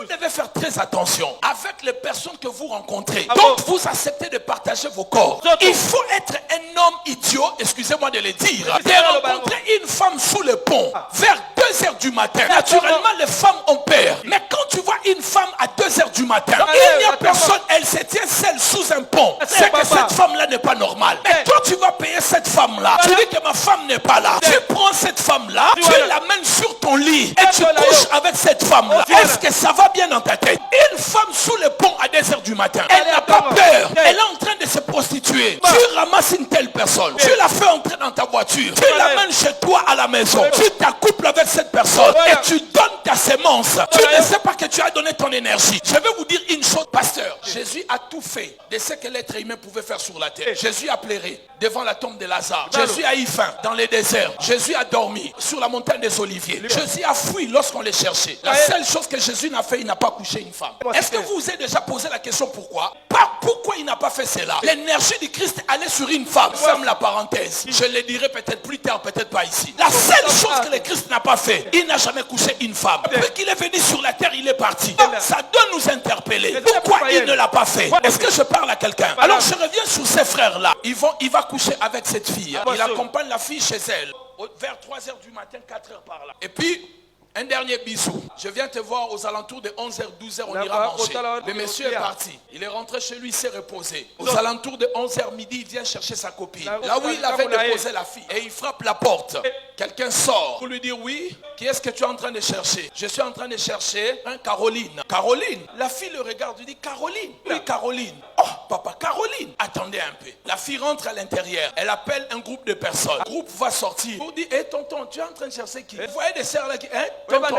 Vous devez faire très attention avec les personnes que vous rencontrez. Ah Donc bon? vous acceptez de partager vos corps. Zoto. Il faut être un homme idiot, excusez-moi de le dire, de rencontrer une femme sous le pont vers 2h du matin. Naturellement, les femmes ont peur. Mais quand tu vois une femme à 2h du matin, il n'y a personne, elle se tient seule sous un pont. C'est que cette femme-là n'est pas normale. Mais toi, tu vas payer cette femme-là. Tu dis que ma femme n'est pas là. Tu prends cette femme-là, tu l'amènes sur ton lit et tu couches avec cette femme-là. Est-ce que ça va bien dans ta tête? Une femme sous le pont à 2h du matin, elle n'a pas peur. Elle est en train de se prostituer. Tu ramasses une telle personne. Tu la fais entrer dans ta voiture. Tu l'amènes chez toi à la maison. Tu t'accouples avec cette personne et tu donnes ta sémence. Tu ne sais pas que tu as donné ton énergie. Je vais vous dire une chose, pasteur. Jésus a tout fait de ce que l'être humain pouvait faire sur la terre. Jésus a pleuré devant la tombe de Lazare. Jésus a eu faim dans les déserts. Jésus a dormi sur la montagne des Oliviers. Jésus a fui lorsqu'on les cherchait. La seule chose que Jésus n'a fait, il n'a pas couché une femme. Est-ce que vous vous êtes déjà posé la question pourquoi? Pourquoi il n'a pas fait cela? L'énergie du Christ allait sur une femme. Ferme la parenthèse. Je le dirai peut-être plus tard, peut-être pas ici. La seule chose que le Christ n'a pas fait, il n'a jamais couché une femme. Depuis qu'il est venu sur la terre, il est parti. Ça doit nous interpeller. Pourquoi il ne l'a pas fait? Est-ce que je parle à quelqu'un? Alors je reviens sur ces frères-là. Il va coucher avec cette fille. Il accompagne la fille chez elle. Vers 3h du matin, 4h par là. Et puis, un dernier bisou. Je viens te voir aux alentours de 11h, 12h, on ira manger. Le monsieur est parti. Il est rentré chez lui, il s'est reposé. Aux alentours de 11h midi, il vient chercher sa copine. Là où il avait déposé la fille. Et il frappe la porte. Quelqu'un sort pour lui dire oui. Qui est-ce que tu es en train de chercher? Je suis en train de chercher Caroline. Caroline. La fille le regarde, lui dit Caroline. Oui, Caroline. Oh, papa, Caroline. Attendez un peu. La fille rentre à l'intérieur. Elle appelle un groupe de personnes. Le groupe va sortir. Pour dire, hé tonton, tu es en train de chercher qui? Vous voyez des sœurs là qui... Hein? Tonton,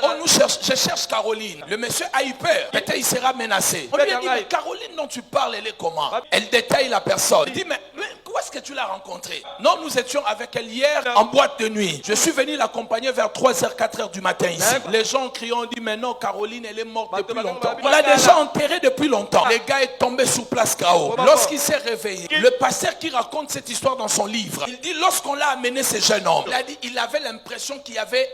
on nous cherche. Je cherche Caroline. Le monsieur a eu peur. Peut-être il sera menacé. On lui a dit, mais Caroline dont tu parles, elle est comment? Elle détaille la personne. Il dit, mais où est-ce que tu l'as rencontrée? Non, nous étions avec elle hier en boîte de nuit. Je suis venu l'accompagner vers 3h, 4h du matin ici. Les gens crient, on dit, mais non, Caroline, elle est morte depuis longtemps. On l'a déjà enterrée depuis longtemps. Le gars est tombé sur place KO. Lorsqu'il s'est réveillé, le pasteur qui raconte cette histoire dans son livre, il dit, lorsqu'on l'a amené ce jeune homme, il a dit, il avait l'impression qu'il y avait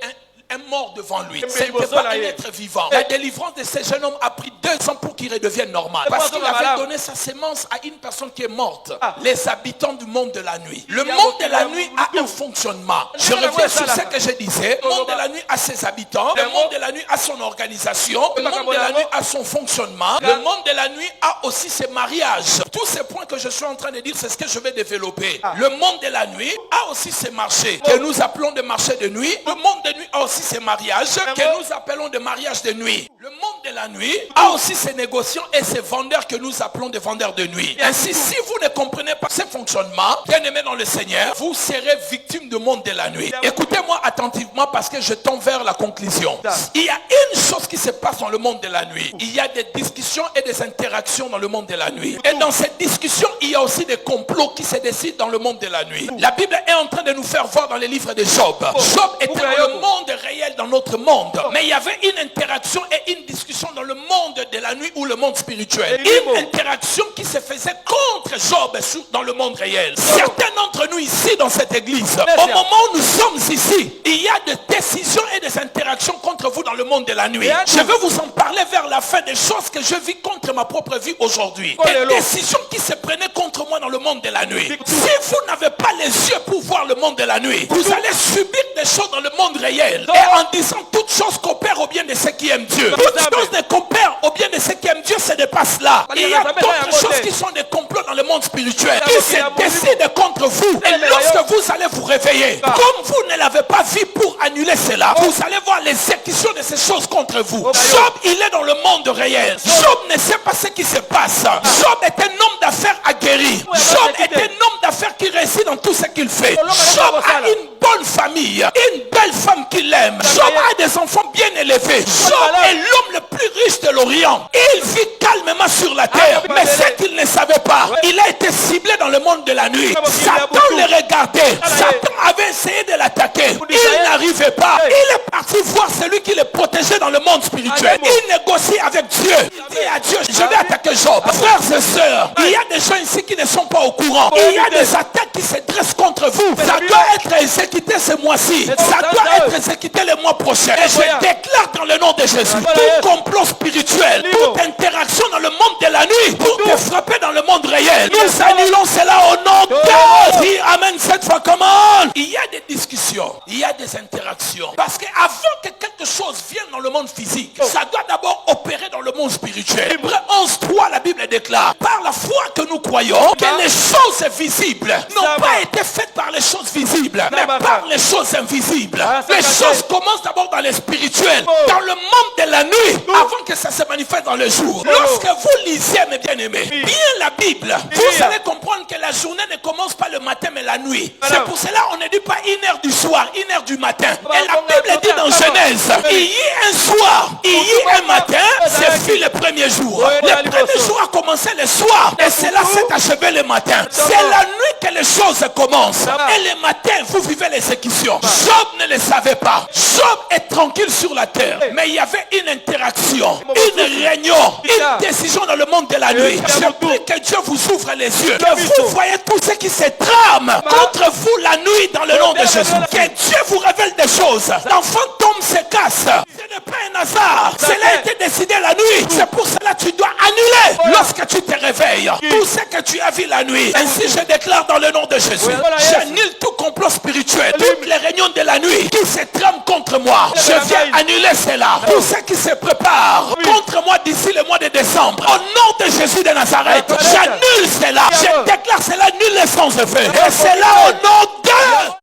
un mort devant lui. Ce n'était pas un être vivant. La délivrance de ce jeune homme a pris 2 ans pour qu'il redevienne normal. Parce qu'il avait donné sa sémence à une personne qui est morte. Les habitants du monde de la nuit. Le monde de la nuit a un fonctionnement. Je reviens sur ce que je disais. Le monde de la nuit a ses habitants. Le monde de la nuit a son organisation. Le monde de la nuit a son fonctionnement. Le monde de la nuit a aussi ses mariages. Tous ces points que je suis en train de dire, c'est ce que je vais développer. Le monde de la nuit a aussi ses marchés, que nous appelons des marchés de nuit. Le monde de nuit a aussi ces mariages que nous appelons des mariages de nuit. Le monde de la nuit a aussi ses négociants et ses vendeurs que nous appelons des vendeurs de nuit. Ainsi, si vous ne comprenez pas ce fonctionnement, bien aimé dans le Seigneur, vous serez victime du monde de la nuit. Écoutez-moi attentivement parce que je tends vers la conclusion. Il y a une chose qui se passe dans le monde de la nuit. Il y a des discussions et des interactions dans le monde de la nuit. Et dans cette discussion, il y a aussi des complots qui se décident dans le monde de la nuit. La Bible est en train de nous faire voir dans les livres de Job. Job était dans le monde réel, dans notre monde. Mais il y avait une interaction et une discussion dans le monde de la nuit ou le monde spirituel. Une interaction qui se faisait contre Job dans le monde réel. Certains d'entre nous ici dans cette église, au moment où nous sommes ici, il y a des décisions et des interactions contre vous dans le monde de la nuit. Je vais vous en parler vers la fin des choses que je vis contre ma propre vie aujourd'hui. Des décisions qui se prenaient contre moi dans le monde de la nuit. Si vous n'avez pas les yeux pour voir le monde de la nuit, vous allez subir des choses dans le monde réel. Et en disant toutes choses coopèrent au bien de ceux qui aiment Dieu. Toutes choses ne coopèrent au bien de ceux qui aiment Dieu, ce n'est pas cela. Il y a d'autres choses qui sont des complots dans le monde spirituel, qui se décident contre vous. Et lorsque vous allez vous réveiller, comme vous ne l'avez pas vu pour annuler cela, vous allez voir l'exécution de ces choses contre vous. Job, il est dans le monde réel. Job ne sait pas ce qui se passe. Job est un homme d'affaires aguerri. Job est un homme d'affaires qui réussit dans tout ce qu'il fait. Job a une bonne famille, une belle femme qui l'aime. Job a des enfants bien élevés. Job est l'homme le plus riche de l'Orient. Il vit calmement sur la terre. Mais ce qu'il ne savait pas, il a été ciblé dans le monde de la nuit. Satan le regardait. Satan avait essayé de l'attaquer. Il n'arrivait pas. Il est parti voir celui qui le protégeait dans le monde spirituel. Il négocie avec Dieu. Il dit à Dieu, je vais attaquer Job. Frères et sœurs, il y a des gens ici qui ne sont pas au courant. Il y a des attaques qui se dressent contre vous. Ça doit être exécuté ce mois-ci. Ça doit être exécuté le mois prochain. Et je déclare dans le nom de Jésus, toute complot spirituel, toute interaction dans le monde de la nuit pour te frapper dans le monde réel, nous annulons cela au nom de Dieu. Amen. Cette fois, comment? Il y a des discussions, il y a des interactions. Parce qu'avant que quelque chose vienne dans le monde physique, ça doit d'abord opérer dans le monde spirituel. Hébreux 11:3, la Bible déclare, par la foi que nous croyons que les choses visibles n'ont pas été faites par les choses visibles, mais par les choses invisibles. Les choses commencent d'abord dans les spirituels, dans le monde de la nuit, avant que ça se manifeste dans le jour. Lorsque vous lisez, mes bien-aimés, bien la Bible, vous allez comprendre que la journée ne commence pas le matin mais la nuit. C'est pour cela on ne dit pas 1h du soir, 1h du matin. Et la Bible dit dans Genèse, il y a un soir, il y a un matin, c'est fut le premier jour. Le premier jour a commencé le soir et cela s'est achevé le matin. C'est la nuit que les choses commencent. Et le matin, vous vivez l'exécution. Job ne le savait pas. Job est tranquille sur la terre. Mais il y avait une interaction, une réunion, une décision dans le monde de la nuit. Je prie que Dieu vous ouvre les yeux. Que vous voyez tout ce qui se trame contre vous la nuit dans le nom de Jésus. Que Dieu vous révèle des choses. L'enfant tombe, se casse. Ce n'est pas un hasard. Cela a été décidé la nuit. C'est pour cela que tu dois annuler lorsque tu te réveilles tout ce que tu as vu la nuit. Ainsi je déclare dans le nom de Jésus, j'annule tout complot spirituel, toutes les réunions de la nuit qui se trament contre moi. Je viens annuler cela. Tout ce qui se prépare contre moi d'ici le mois de décembre, au nom de Jésus de Nazareth, j'annule cela. Je déclare cela nul et sans effet. Et c'est là au nom de